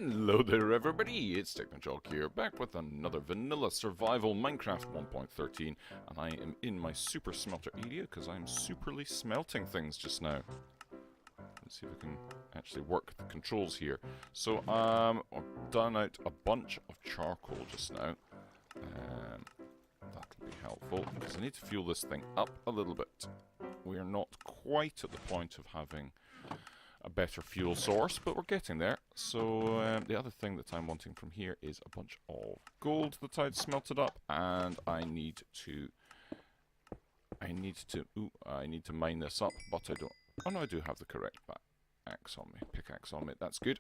Hello there everybody, it's TechnoJog here, back with another vanilla survival Minecraft 1.13, and I am in my super smelter area because I'm superly smelting things just now. Let's see if I can actually work the controls here. So I've done out a bunch of charcoal just now. That'll be helpful because I need to fuel this thing up a little bit. We are not quite at the point of having a better fuel source, but we're getting there. So the other thing that I'm wanting from here is a bunch of gold that I'd smelted up, and I need to mine this up, but I don't. Oh no, I do have the correct pickaxe on me. That's good.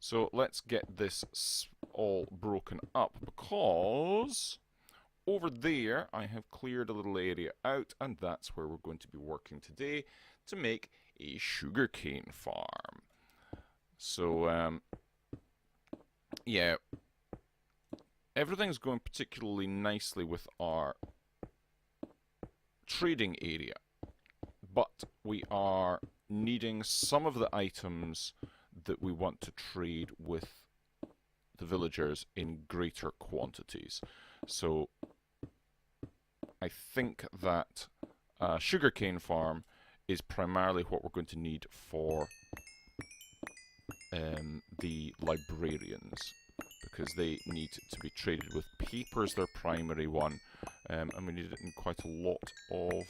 So let's get this all broken up, because over there I have cleared a little area out, and that's where we're going to be working today to make a sugarcane farm. So yeah, everything's going particularly nicely with our trading area, but we are needing some of the items that we want to trade with the villagers in greater quantities. So I think that a sugarcane farm is primarily what we're going to need for the librarians, because they need to be traded with. Paper's their primary one, and we need it in quite a lot of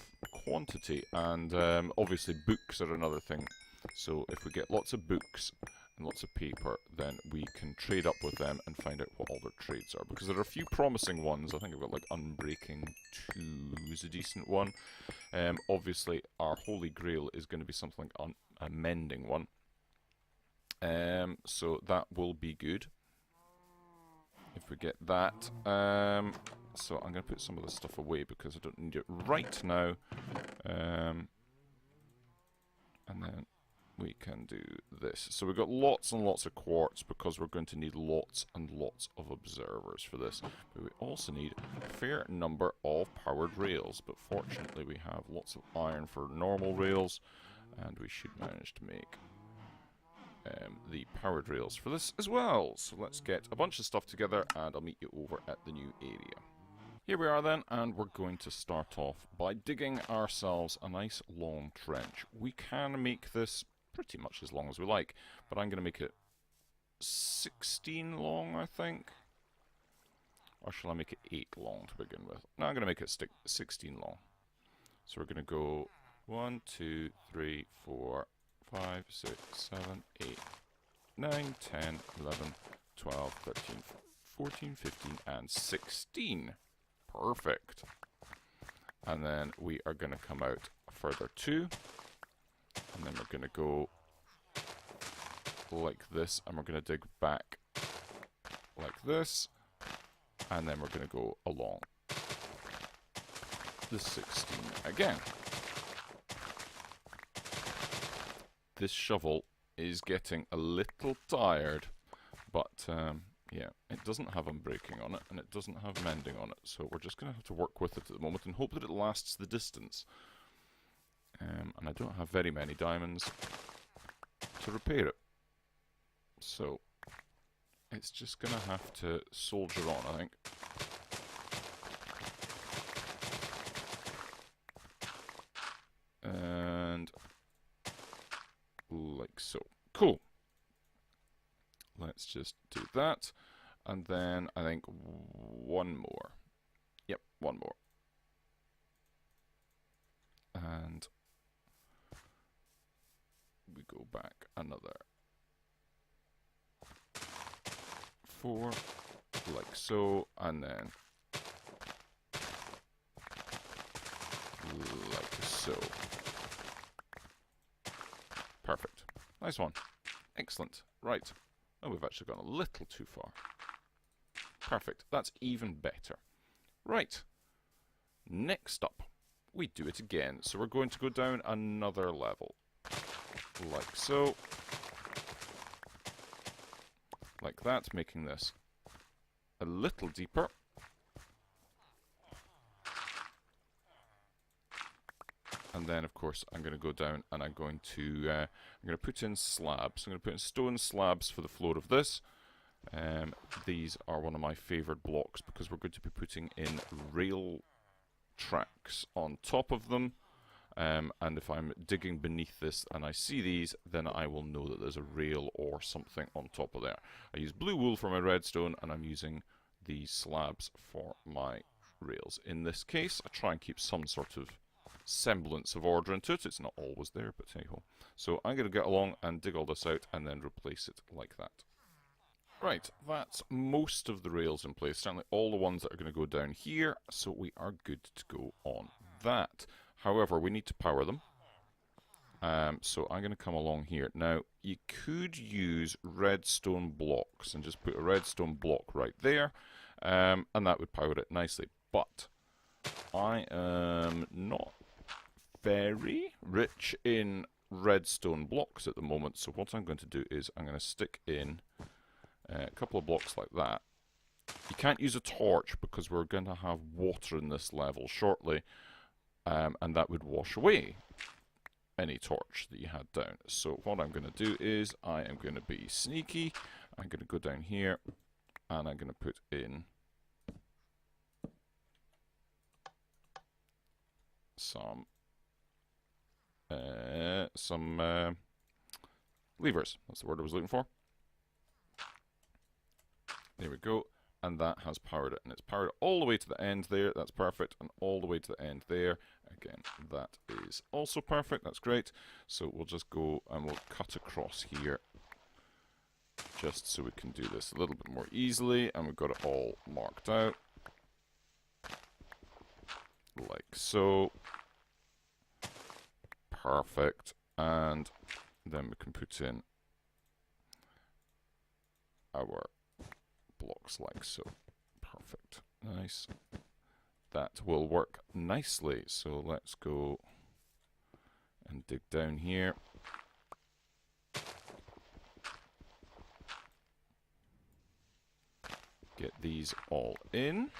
quantity, and obviously books are another thing. So if we get lots of books and lots of paper, then we can trade up with them and find out what all their trades are, because there are a few promising ones. I think I've got like Unbreaking 2 is a decent one. Obviously our holy grail is going to be something like a mending one, so that will be good if we get that. So I'm going to put some of this stuff away because I don't need it right now, and then we can do this. So we've got lots and lots of quartz because we're going to need lots and lots of observers for this. But we also need a fair number of powered rails. But fortunately we have lots of iron for normal rails, and we should manage to make the powered rails for this as well. So let's get a bunch of stuff together and I'll meet you over at the new area. Here we are then, and we're going to start off by digging ourselves a nice long trench. We can make this pretty much as long as we like, but I'm going to make it 16 long, I think. Or shall I make it 8 long to begin with? No, I'm going to make it 16 long. So we're going to go 1, 2, 3, 4, 5, 6, 7, 8, 9, 10, 11, 12, 13, 14, 15, and 16. Perfect. And then we are going to come out a further 2. And then we're going to go like this, and we're going to dig back like this, and then we're going to go along the 16 again. This shovel is getting a little tired, but yeah, it doesn't have unbreaking on it, and it doesn't have mending on it, so we're just going to have to work with it at the moment and hope that it lasts the distance. And I don't have very many diamonds to repair it, so it's just going to have to soldier on, I think. And like so. Cool. Let's just do that, and then I think one more. Yep, one more. And we go back another 4, like so, and then like so. Perfect. Nice one. Excellent. Right. Oh, we've actually gone a little too far. Perfect. That's even better. Right. Next up, we do it again. So we're going to go down another level. Like so. Like that, making this a little deeper. And then, of course, I'm going to go down and I'm going to put in slabs. I'm going to put in stone slabs for the floor of this. These are one of my favourite blocks because we're going to be putting in rail tracks on top of them. And if I'm digging beneath this and I see these, then I will know that there's a rail or something on top of there. I use blue wool for my redstone, and I'm using these slabs for my rails. In this case, I try and keep some sort of semblance of order into it. It's not always there, but hey ho. So I'm going to get along and dig all this out and then replace it like that. Right, that's most of the rails in place, certainly all the ones that are going to go down here, so we are good to go on that. However, we need to power them. So I'm going to come along here. Now, you could use redstone blocks and just put a redstone block right there, and that would power it nicely. But I am not very rich in redstone blocks at the moment, so what I'm going to do is I'm going to stick in a couple of blocks like that. You can't use a torch because we're going to have water in this level shortly, and that would wash away any torch that you had down. So what I'm going to do is I am going to be sneaky. I'm going to go down here and I'm going to put in some levers. That's the word I was looking for. There we go. And that has powered it, and it's powered all the way to the end there. That's perfect, and all the way to the end there. Again, that is also perfect. That's great. So we'll just go and we'll cut across here, just so we can do this a little bit more easily, and we've got it all marked out, like so. Perfect. And then we can put in our blocks like so. Perfect. Nice. That will work nicely. So let's go and dig down here. Get these all in.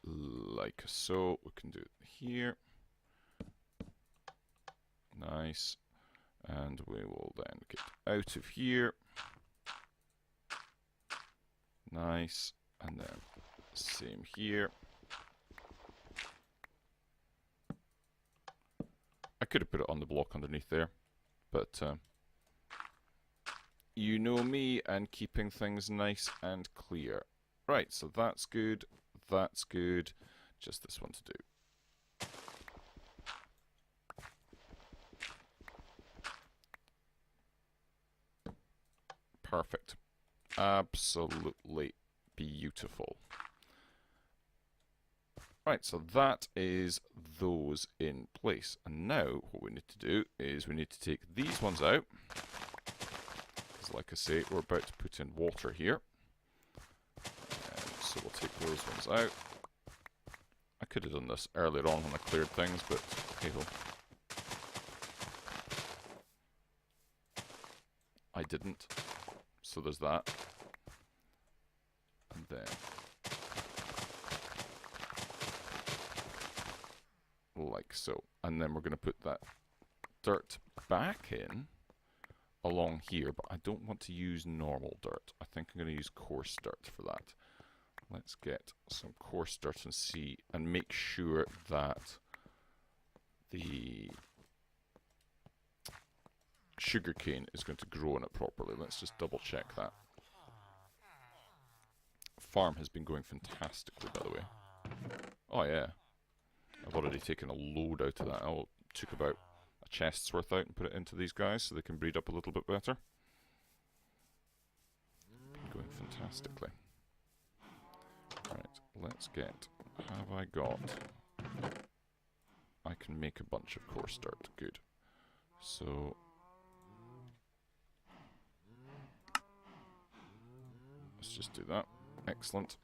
Like so. We can do it here. Nice. And we will then get out of here. Nice. And then same here. I could have put it on the block underneath there, but you know me and keeping things nice and clear. Right, so that's good. That's good. Just this one to do. Perfect. Absolutely beautiful. Right, so that is those in place. And now what we need to do is we need to take these ones out. Because like I say, we're about to put in water here. So we'll take those ones out. I could have done this earlier on when I cleared things, but hey ho. I didn't. So there's that. And then like so. And then we're going to put that dirt back in along here, but I don't want to use normal dirt. I think I'm going to use coarse dirt for that. Let's get some coarse dirt and see and make sure that the sugarcane is going to grow in it properly. Let's just double check that. Farm has been going fantastically, by the way. Oh yeah. I've already taken a load out of that. I took about a chest's worth out and put it into these guys so they can breed up a little bit better. Been going fantastically. Right, let's get... Have I got... I can make a bunch of coarse dirt. Good. So... let's just do that. Excellent.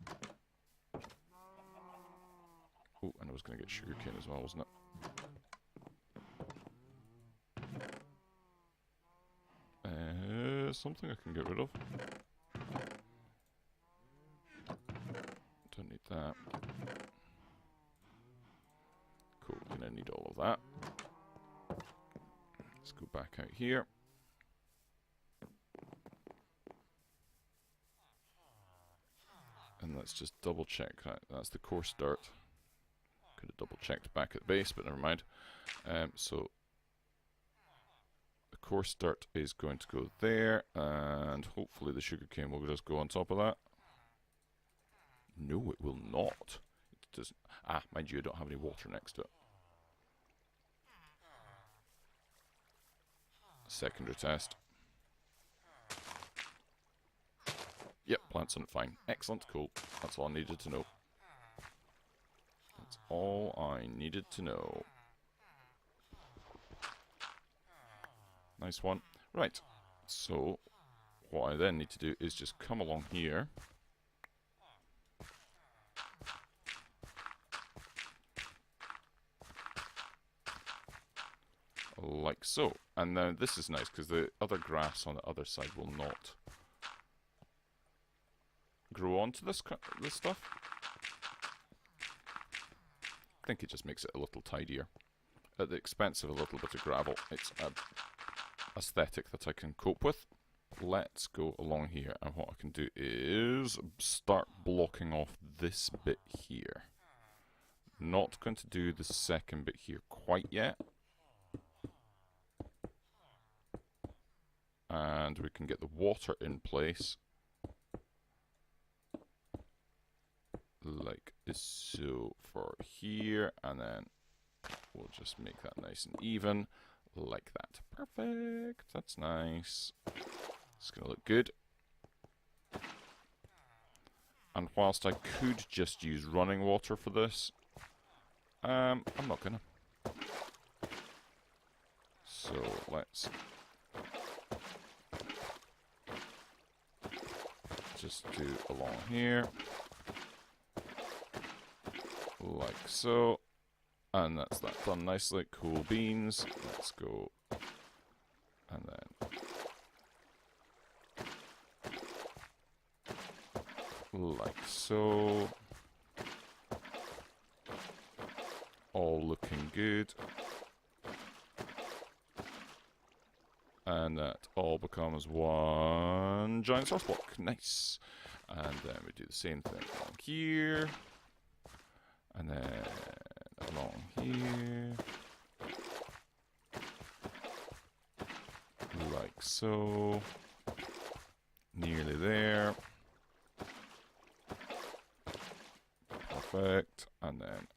Oh, and I was going to get sugarcane as well, wasn't it? Something I can get rid of. Don't need that. Cool, gonna need all of that. go back out here. And let's just double check that. That's the coarse dirt. Could have double checked back at the base, but never mind. So the coarse dirt is going to go there, and hopefully the sugarcane will just go on top of that. No, it will not. It doesn't. Ah, mind you, I don't have any water next to it. Secondary test. Yep, plants on it fine. Excellent, cool. That's all I needed to know. That's all I needed to know. Nice one. Right, so what I then need to do is just come along here. Like so. And now this is nice because the other grass on the other side will not grow onto this stuff. I think it just makes it a little tidier. At the expense of a little bit of gravel. It's an aesthetic that I can cope with. Let's go along here, and what I can do is start blocking off this bit here. Not going to do the second bit here quite yet. And we can get the water in place. Like so for here, and then we'll just make that nice and even, like that. Perfect, that's nice. It's gonna look good. And whilst I could just use running water for this, I'm not gonna. So let's just do along here. Like so. And that's that done nicely. Cool beans. Let's go. And then like so. All looking good. And that all becomes one giant source block. Nice. And then we do the same thing along here. And then along here. Like so. Nearly there. Perfect. And then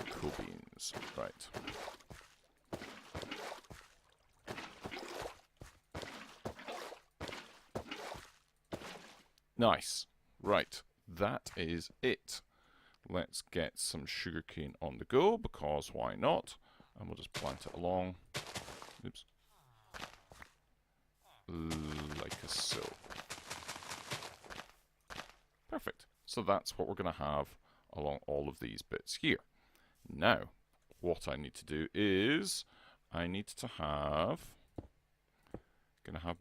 cool beans. Right. Nice. Right. That is it. Let's get some sugarcane on the go, because why not? And we'll just plant it along. Oops. Like so. Perfect. So that's what we're going to have along all of these bits here. Now, what I need to do is I need to have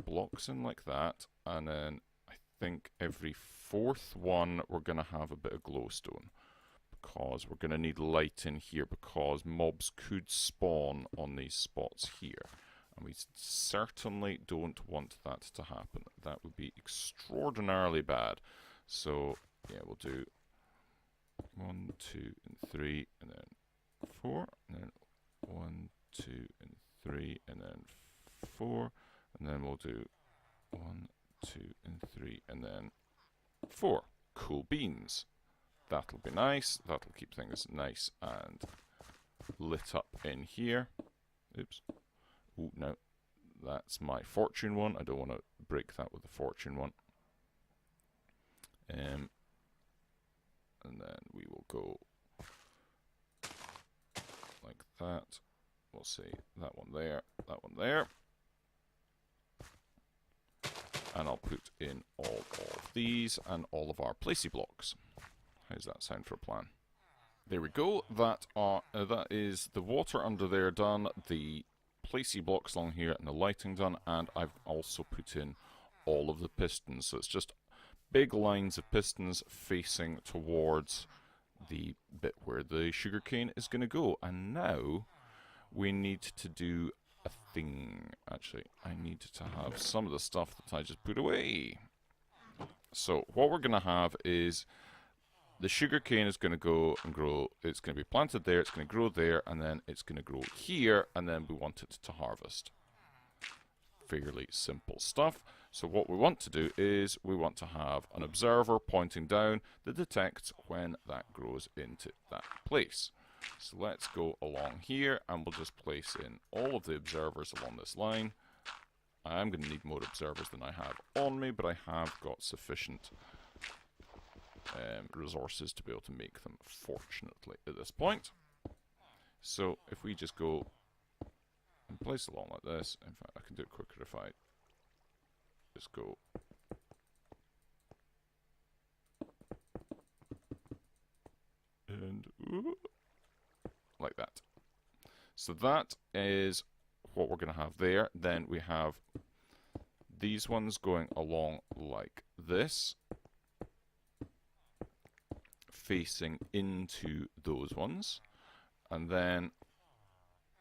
blocks in like that, and then I think every fourth one we're going to have a bit of glowstone, because we're going to need light in here, because mobs could spawn on these spots here, and we certainly don't want that to happen. That would be extraordinarily bad. So yeah, we'll do 1, 2, and 3, and then 4, and then 1, 2, and 3, and then 4, and then we'll do 1, 2, and 3, and then 4. Cool beans. That'll be nice. That'll keep things nice and lit up in here. Oops. Oh, no. That's my fortune one. I don't want to break that with the fortune one. And then we will go like that. We'll see that one there, that one there. And I'll put in all of these and all of our placey blocks. How's that sound for a plan? There we go. That is the water under there done, the placey blocks along here, and the lighting done. And I've also put in all of the pistons. So it's just big lines of pistons facing towards the bit where the sugarcane is going to go. And now we need to do a thing. Actually, I need to have some of the stuff that I just put away. So what we're going to have is the sugarcane is going to go and grow. It's going to be planted there, it's going to grow there, and then it's going to grow here, and then we want it to harvest. Fairly simple stuff. So what we want to do is we want to have an observer pointing down that detects when that grows into that place. So let's go along here and we'll just place in all of the observers along this line. I'm going to need more observers than I have on me, but I have got sufficient resources to be able to make them, fortunately, at this point. So if we just go and place along like this, in fact I can do it quicker if I just go and like that. So that is what we're going to have there. Then we have these ones going along like this, facing into those ones, and then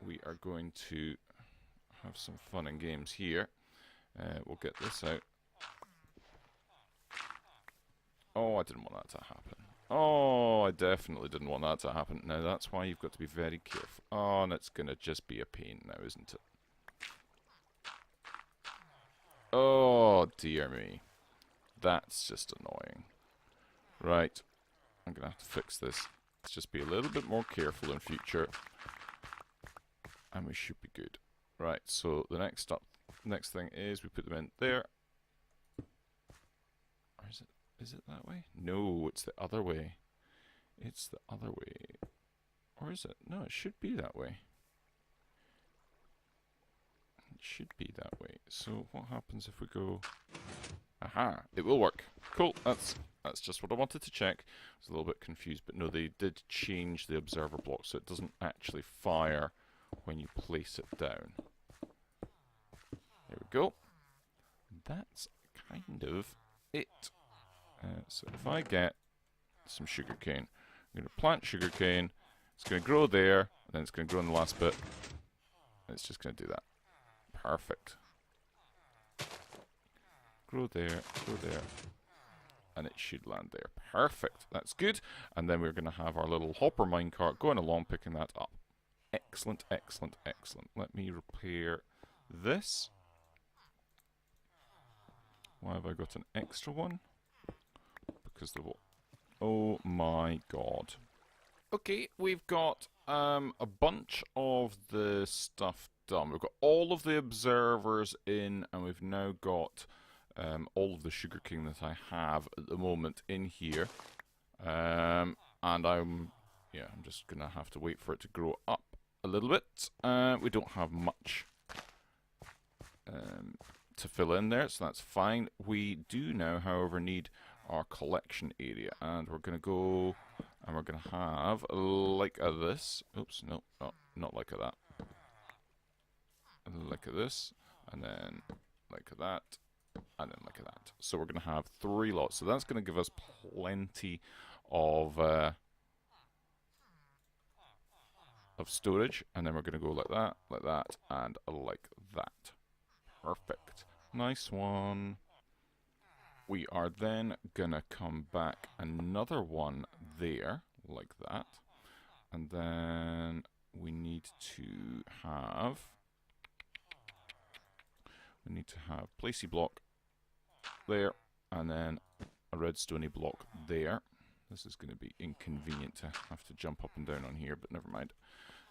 we are going to have some fun and games here. We'll get this out. Oh, I didn't want that to happen. Oh, I definitely didn't want that to happen. Now that's why you've got to be very careful. Oh, and it's going to just be a pain now, isn't it? Oh, dear me. That's just annoying. Right. I'm going to have to fix this. Let's just be a little bit more careful in future. And we should be good. Right, so the next thing is we put them in there. Or is it that way? No, it's the other way. It's the other way. Or is it? No, it should be that way. It should be that way. So what happens if we go... Aha! It will work. Cool, that's just what I wanted to check. I was a little bit confused, but no, they did change the observer block, so it doesn't actually fire when you place it down. There we go. That's kind of it. So if I get some sugarcane, I'm going to plant sugarcane, it's going to grow there, and then it's going to grow in the last bit, and it's just going to do that. Perfect. Grow there, and it should land there. Perfect, that's good. And then we're going to have our little hopper minecart going along picking that up. Excellent, excellent, excellent. Let me repair this. Why have I got an extra one? Because the... Oh my god. Okay, we've got a bunch of the stuff done. We've got all of the observers in, and we've now got all of the sugarcane that I have at the moment in here. And I'm just going to have to wait for it to grow up a little bit. We don't have much to fill in there, so that's fine. We do now, however, need our collection area, and we're going to go and we're going to have like this. Oops, no, not like that. Like this, and then like that, and then like that. So we're going to have 3 lots. So that's going to give us plenty of storage, and then we're going to go like that, and like that. Perfect. Nice one. We are then going to come back another one there, like that. And then we need to have placey block there, and then a redstoney block there. This is going to be inconvenient to have to jump up and down on here, but never mind.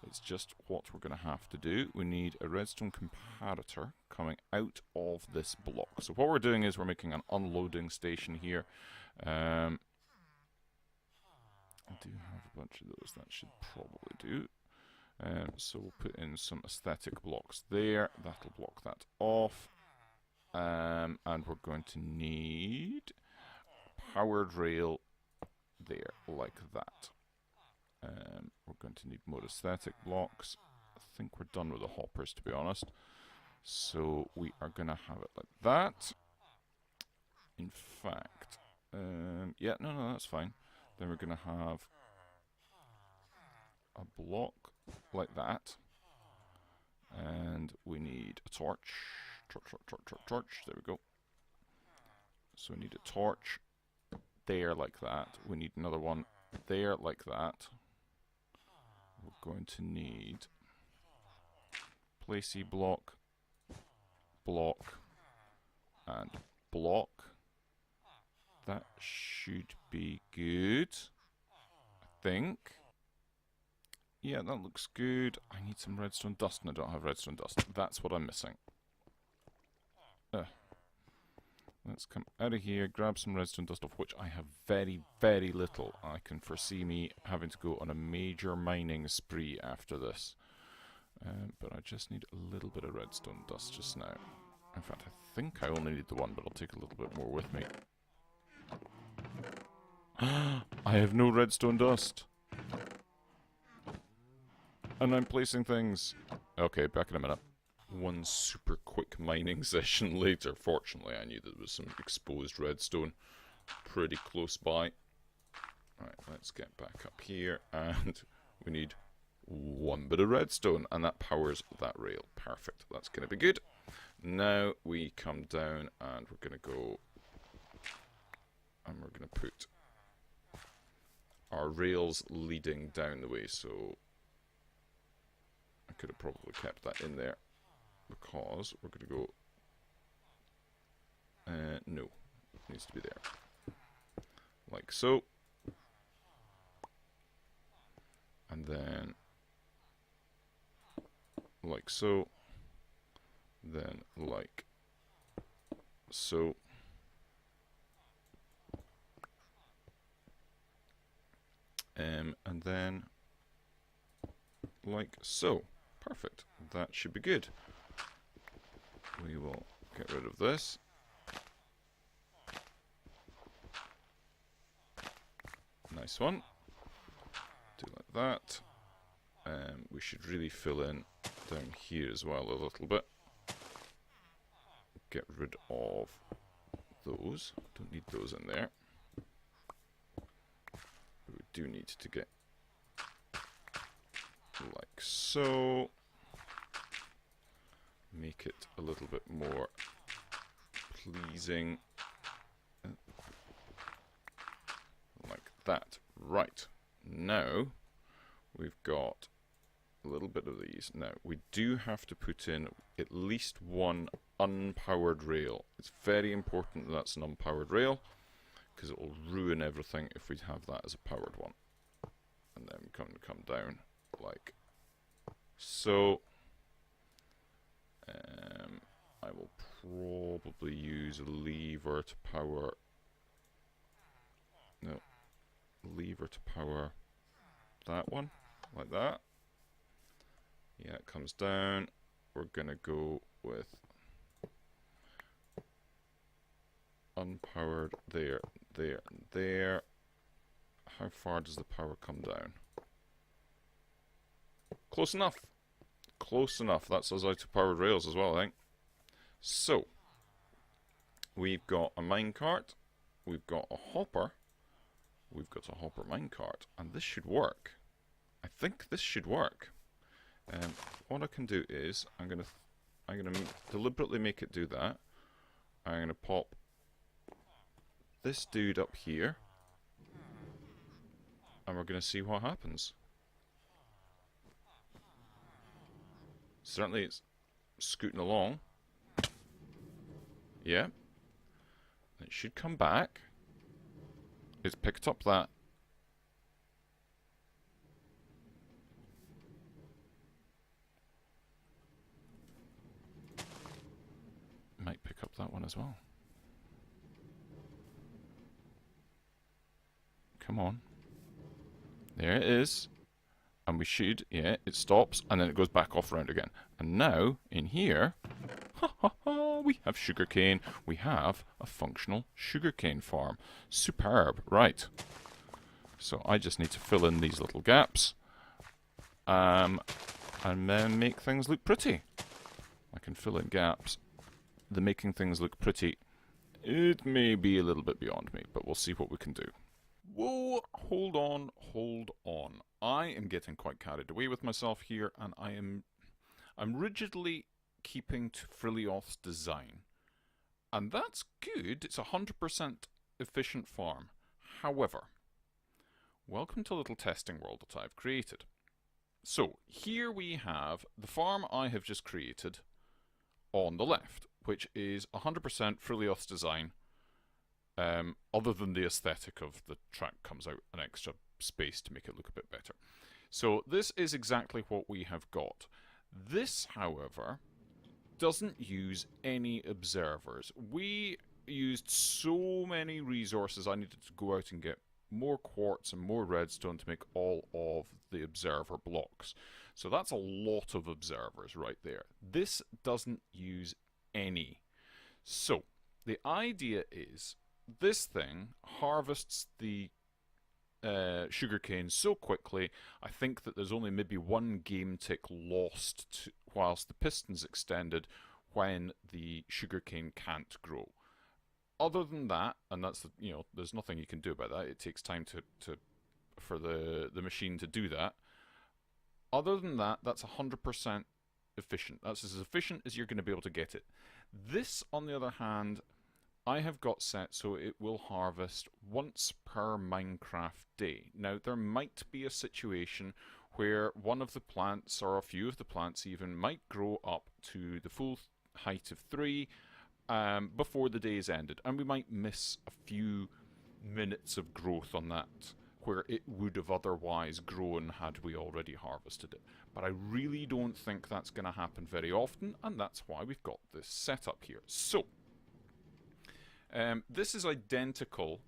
It's just what we're going to have to do. We need a redstone comparator coming out of this block. So what we're doing is we're making an unloading station here. I do have a bunch of those. That should probably do. So we'll put in some aesthetic blocks there. That'll block that off. And we're going to need powered rail there, like that. We're going to need more aesthetic blocks. I think we're done with the hoppers, to be honest. So we are going to have it like that. In fact, yeah, no, that's fine. Then we're going to have a block like that. And we need a torch. Torch. There we go. So we need a torch there like that. We need another one there like that. We're going to need placey block, block, and block. That should be good, I think. Yeah, that looks good. I need some redstone dust, and I don't have redstone dust. That's what I'm missing. Let's come out of here, grab some redstone dust, of which I have very, very little. I can foresee me having to go on a major mining spree after this. But I just need a little bit of redstone dust just now. In fact, I think I only need the one, but I'll take a little bit more with me. I have no redstone dust. And I'm placing things. Okay, back in a minute. One super quick mining session later. Fortunately, I knew there was some exposed redstone pretty close by. Right, let's get back up here, and we need one bit of redstone, and that powers that rail. Perfect. That's going to be good. Now we come down, and we're going to go, and we're going to put our rails leading down the way. So I could have probably kept that in there, because we're going to go, no, it needs to be there, like so, and then like so, then like so, and then like so. Perfect. That should be good. We will get rid of this. Nice one. Do like that. We should really fill in down here as well a little bit. Get rid of those. Don't need those in there. But we do need to get like so. Make it a little bit more pleasing. Like that. Right. Now we've got a little bit of these. Now we do have to put in at least one unpowered rail. It's very important that that's an unpowered rail, because it will ruin everything if we have that as a powered one. And then we come down like so. I will probably use a lever to power. No, lever to power that one, like that. Yeah, it comes down. We're gonna go with unpowered there, there, and there. How far does the power come down? Close enough. Close enough. That's us out of powered rails as well, I think. So, we've got a minecart, we've got a hopper, we've got a hopper minecart, and this should work. I think this should work. What I can do is I'm gonna deliberately make it do that. I'm gonna pop this dude up here, and we're gonna see what happens. Certainly, it's scooting along. Yeah. It should come back. It's picked up that. Might pick up that one as well. Come on. There it is. And we should, yeah, it stops, and then it goes back off round again. And now, in here, we have sugarcane. We have a functional sugarcane farm. Superb. Right. So I just need to fill in these little gaps, and then make things look pretty. I can fill in gaps. The making things look pretty, it may be a little bit beyond me, but we'll see what we can do. Whoa, hold on, hold on. I am getting quite carried away with myself here, and I'm rigidly keeping to Frillioth's design. And that's good, it's a 100% efficient farm. However, welcome to a little testing world that I've created. So, here we have the farm I have just created on the left, which is 100% Frillioth's design, other than the aesthetic of the track comes out an extra space to make it look a bit better. So this is exactly what we have got. This, however, doesn't use any observers. We used so many resources I needed to go out and get more quartz and more redstone to make all of the observer blocks. So that's a lot of observers right there. This doesn't use any. So the idea is this thing harvests the sugarcane so quickly, I think that there's only maybe one game tick lost whilst the piston's extended when the sugarcane can't grow. Other than that, and that's there's nothing you can do about that. It takes time for the machine to do that. Other than that, that's 100% efficient. That's as efficient as you're going to be able to get it. This, on the other hand, I have got set so it will harvest once per Minecraft day. Now, there might be a situation where one of the plants, or a few of the plants even, might grow up to the full height of 3 before the day is ended, and we might miss a few minutes of growth on that where it would have otherwise grown had we already harvested it. But I really don't think that's going to happen very often, and that's why we've got this setup here. So, this is identical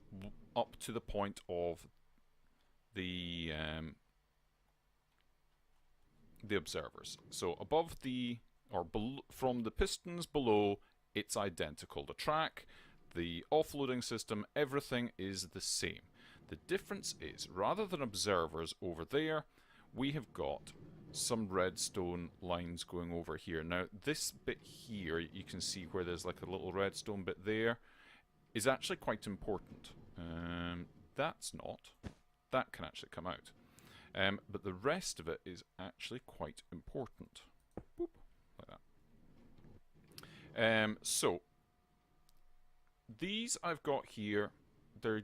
up to the point of the observers. So above from the pistons below, it's identical. The track, the offloading system, everything is the same. The difference is, rather than observers over there, we have got some redstone lines going over here. Now, this bit here, you can see where there's like a little redstone bit there, is actually quite important. That's not. That can actually come out. But the rest of it is actually quite important. Boop, like that. So, these I've got here, there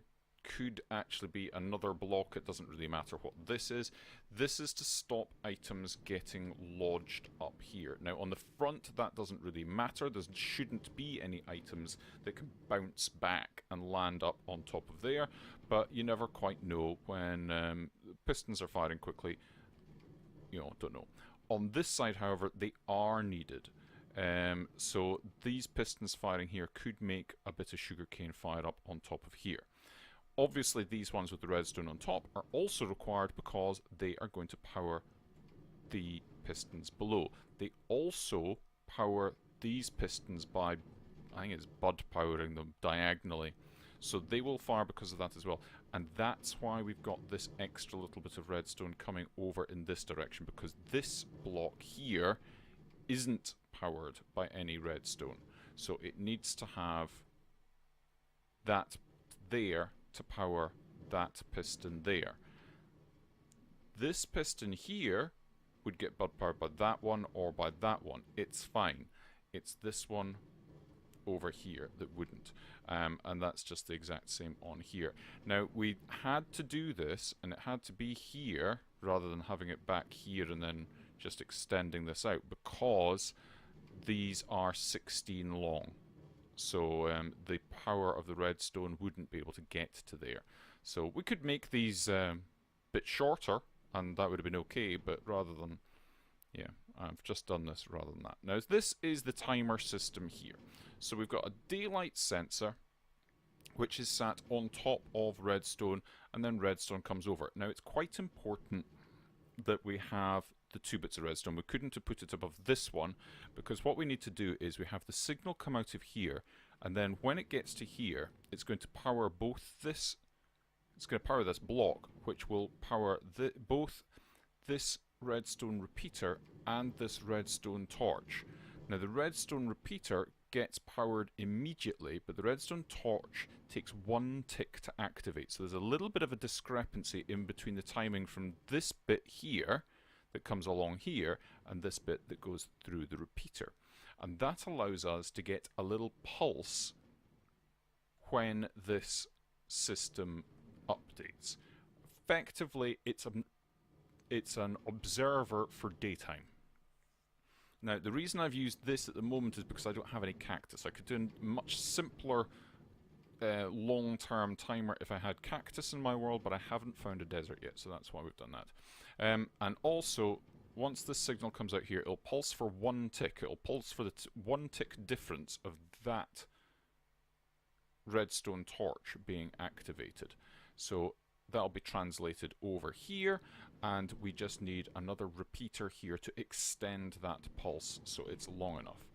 could actually be another block. It doesn't really matter what this is. This is to stop items getting lodged up here. Now, on the front, that doesn't really matter. There shouldn't be any items that can bounce back and land up on top of there, but you never quite know when pistons are firing quickly. Don't know. On this side, however, they are needed. So these pistons firing here could make a bit of sugarcane fire up on top of here. Obviously, these ones with the redstone on top are also required because they are going to power the pistons below. They also power these pistons by, I think it's bud powering them diagonally. So they will fire because of that as well. And that's why we've got this extra little bit of redstone coming over in this direction, because this block here isn't powered by any redstone. So it needs to have that there to power that piston there. This piston here would get bud powered by that one or by that one. It's fine. It's this one over here that wouldn't. And that's just the exact same on here. Now, we had to do this, and it had to be here rather than having it back here and then just extending this out, because these are 16 long. So the power of the redstone wouldn't be able to get to there. So we could make these a bit shorter, and that would have been okay, but rather than, yeah, I've just done this rather than that. Now, this is the timer system here. So we've got a daylight sensor, which is sat on top of redstone, and then redstone comes over. Now, it's quite important that we have the 2 bits of redstone. We couldn't have put it above this one, because what we need to do is we have the signal come out of here, and then when it gets to here, it's going to power both this, it's going to power this block, which will power both this redstone repeater and this redstone torch. Now, the redstone repeater gets powered immediately, but the redstone torch takes 1 tick to activate. So there's a little bit of a discrepancy in between the timing from this bit here that comes along here and this bit that goes through the repeater. And that allows us to get a little pulse when this system updates. Effectively, it's an observer for daytime. Now, the reason I've used this at the moment is because I don't have any cactus. I could do a much simpler long-term timer if I had cactus in my world, but I haven't found a desert yet, so that's why we've done that. And also, once this signal comes out here, it'll pulse for 1 tick. It'll pulse for the 1 tick difference of that redstone torch being activated. So that'll be translated over here, and we just need another repeater here to extend that pulse so it's long enough.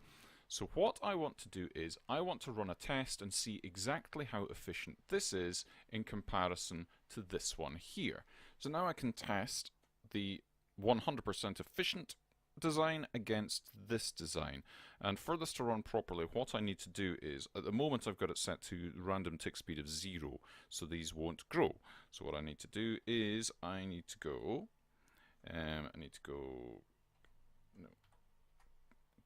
So what I want to do is I want to run a test and see exactly how efficient this is in comparison to this one here. So now I can test the 100% efficient design against this design. And for this to run properly, what I need to do is, at the moment I've got it set to random tick speed of 0, so these won't grow. So what I need to do is I need to go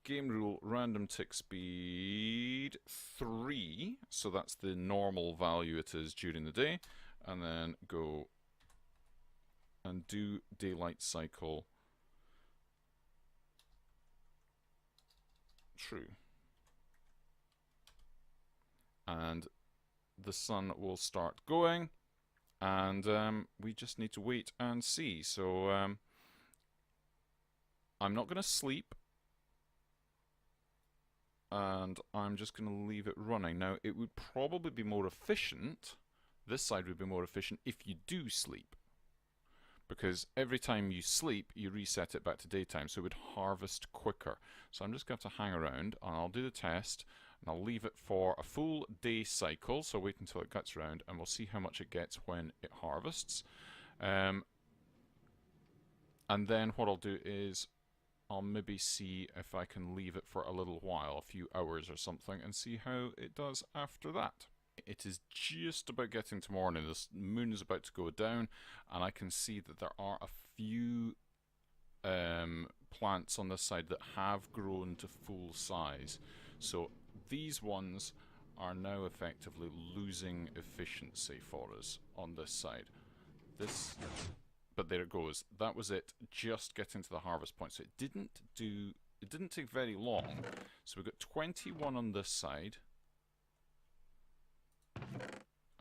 game rule random tick speed 3, so that's the normal value it is during the day, and then go and do daylight cycle true. And the sun will start going, and we just need to wait and see. So I'm not going to sleep, and I'm just going to leave it running. Now, it would probably be more efficient, this side would be more efficient if you do sleep, because every time you sleep, you reset it back to daytime, so it would harvest quicker. So I'm just going to hang around, and I'll do the test, and I'll leave it for a full day cycle, so wait until it gets around, and we'll see how much it gets when it harvests. And then what I'll do is I'll maybe see if I can leave it for a little while, a few hours or something, and see how it does after that. It is just about getting to morning. The moon is about to go down, and I can see that there are a few plants on this side that have grown to full size. So these ones are now effectively losing efficiency for us on this side. But there it goes. That was it, just getting to the harvest point. So it didn't take very long. So we've got 21 on this side.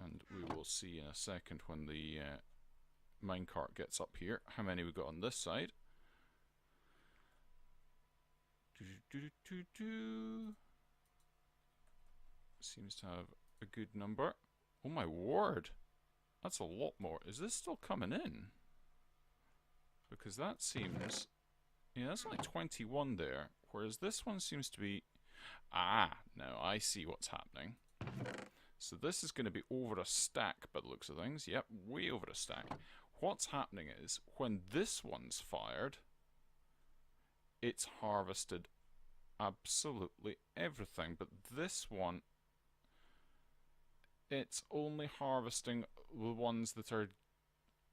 And we will see in a second when the minecart gets up here how many we got on this side. Seems to have a good number. Oh my word, that's a lot more. Is this still coming in? Because that seems, yeah, that's only 21 there, whereas this one seems to be, now I see what's happening. So this is going to be over a stack by the looks of things. Yep, way over a stack. What's happening is, when this one's fired, it's harvested absolutely everything. But this one, it's only harvesting the ones that are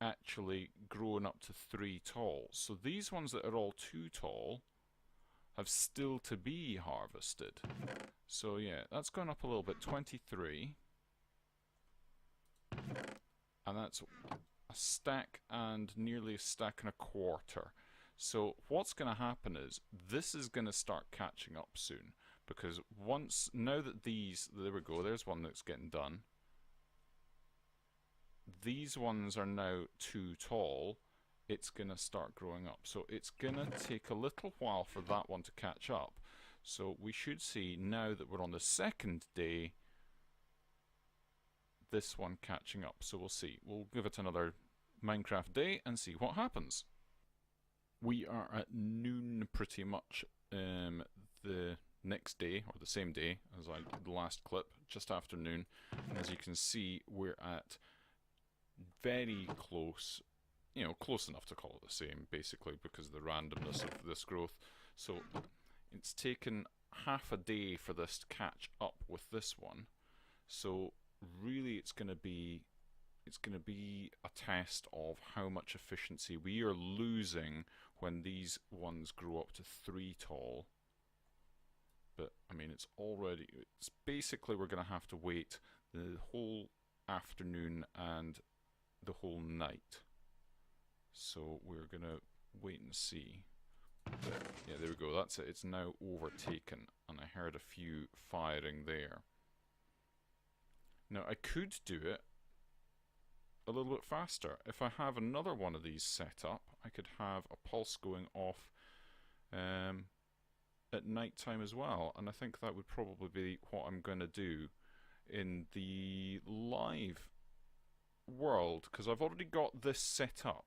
actually grown up to 3 tall. So these ones that are all 2 tall have still to be harvested. So yeah, that's gone up a little bit, 23. And that's a stack and nearly a stack and a quarter. So what's going to happen is, this is going to start catching up soon. Because now that these, there we go, there's one that's getting done. These ones are now 2 tall. It's going to start growing up. So it's going to take a little while for that one to catch up. So we should see, now that we're on the 2nd day, this one catching up. So we'll see. We'll give it another Minecraft day and see what happens. We are at noon pretty much the next day, or the same day as the last clip, just after noon. And as you can see, we're at very close, you know, close enough to call it the same, basically, because of the randomness of this growth. So it's taken half a day for this to catch up with this one. So really it's going to be a test of how much efficiency we are losing when these ones grow up to 3 tall. But I mean, it's basically we're going to have to wait the whole afternoon and the whole night. So we're going to wait and see. But yeah, there we go. That's it. It's now overtaken, and I heard a few firing there. Now I could do it a little bit faster. If I have another one of these set up, I could have a pulse going off at night time as well, and I think that would probably be what I'm going to do in the live world, because I've already got this set up.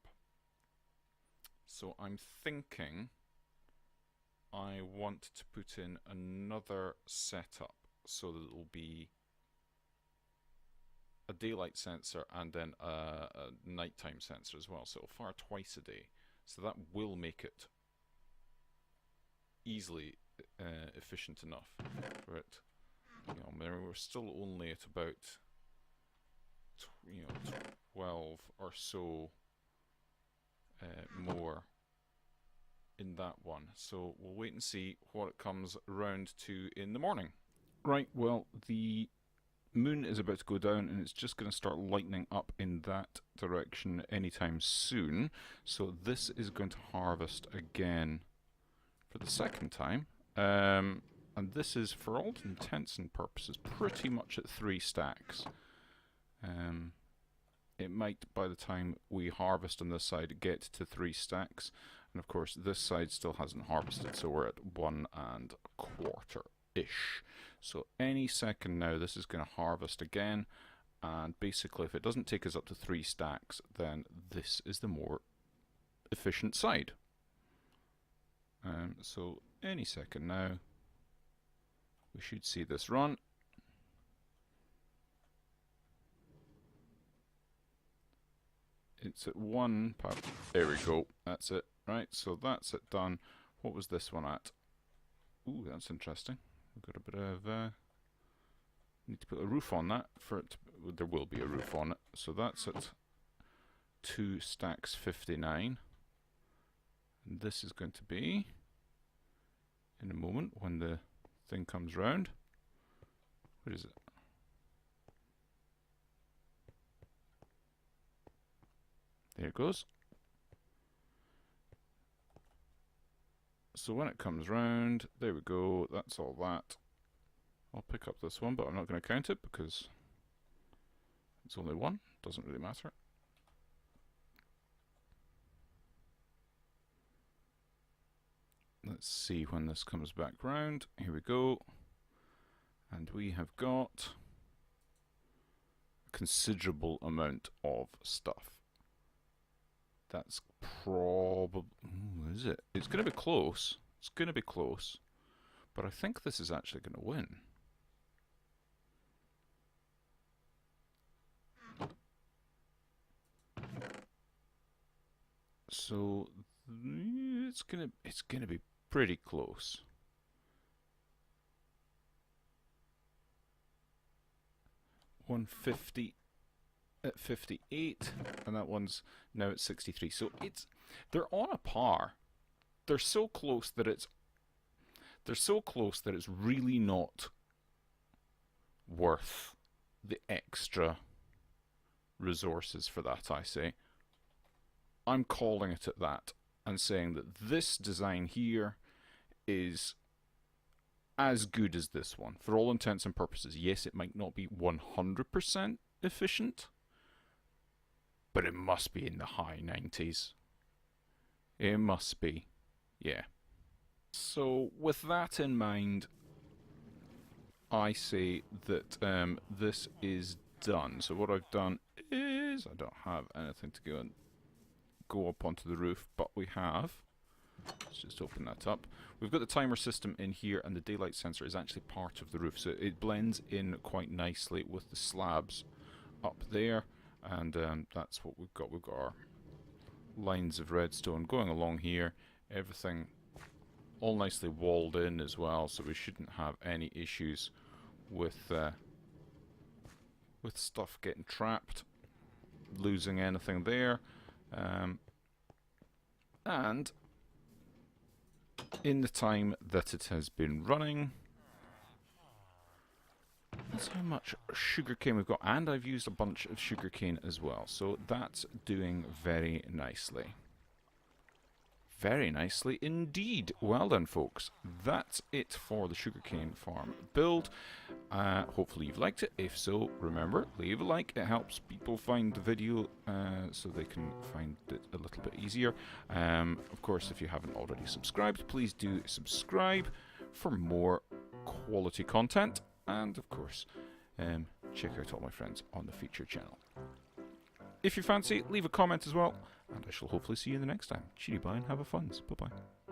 So I'm thinking I want to put in another setup so that it'll be a daylight sensor and then a nighttime sensor as well. So it'll fire twice a day. So that will make it easily efficient enough. But we're still only at about 12 or so more in that one. So we'll wait and see what it comes around to in the morning. Right, well, the moon is about to go down and it's just going to start lightening up in that direction anytime soon. So this is going to harvest again for the second time. And this is, for all intents and purposes, pretty much at 3 stacks. It might, by the time we harvest on this side, get to 3 stacks. And of course, this side still hasn't harvested, so we're at 1 1/4-ish. So any second now, this is going to harvest again. And basically, if it doesn't take us up to 3 stacks, then this is the more efficient side. So any second now, we should see this run. It's at 1. There we go. That's it. Right, so that's it done. What was this one at? Ooh, that's interesting. We've got a bit of... need to put a roof on that. There will be a roof on it. So that's at 2 stacks 59. And this is going to be, in a moment, when the thing comes round. What is it? There it goes. So when it comes round, there we go, that's all that. I'll pick up this one, but I'm not going to count it because it's only 1, doesn't really matter. Let's see when this comes back round. Here we go. And we have got a considerable amount of stuff. That's probably... is it? It's going to be close. It's going to be close. But I think this is actually going to win. So it's gonna be pretty close. $150 at 58, and that one's now at 63. So they're on a par. They're so close that it's really not worth the extra resources for that, I say. I'm calling it at that and saying that this design here is as good as this one. For all intents and purposes, yes, it might not be 100% efficient, but it must be in the high 90s. It must be, yeah. So with that in mind, I say that this is done. So what I've done is, I don't have anything to go up onto the roof, but we have, let's just open that up. We've got the timer system in here, and the daylight sensor is actually part of the roof, so it blends in quite nicely with the slabs up there, and that's what we've got. We've got our lines of redstone going along here, everything all nicely walled in as well, so we shouldn't have any issues with stuff getting trapped, losing anything there. And in the time that it has been running, that's how much sugarcane we've got, and I've used a bunch of sugarcane as well, so that's doing very nicely. Very nicely indeed. Well done, folks. That's it for the sugarcane farm build. Hopefully you've liked it. If so, remember, leave a like. It helps people find the video so they can find it a little bit easier. Of course, if you haven't already subscribed, please do subscribe for more quality content. And of course, check out all my friends on the featured channel. If you fancy, leave a comment as well. And I shall hopefully see you the next time. Cheery bye and have a funs. Bye bye.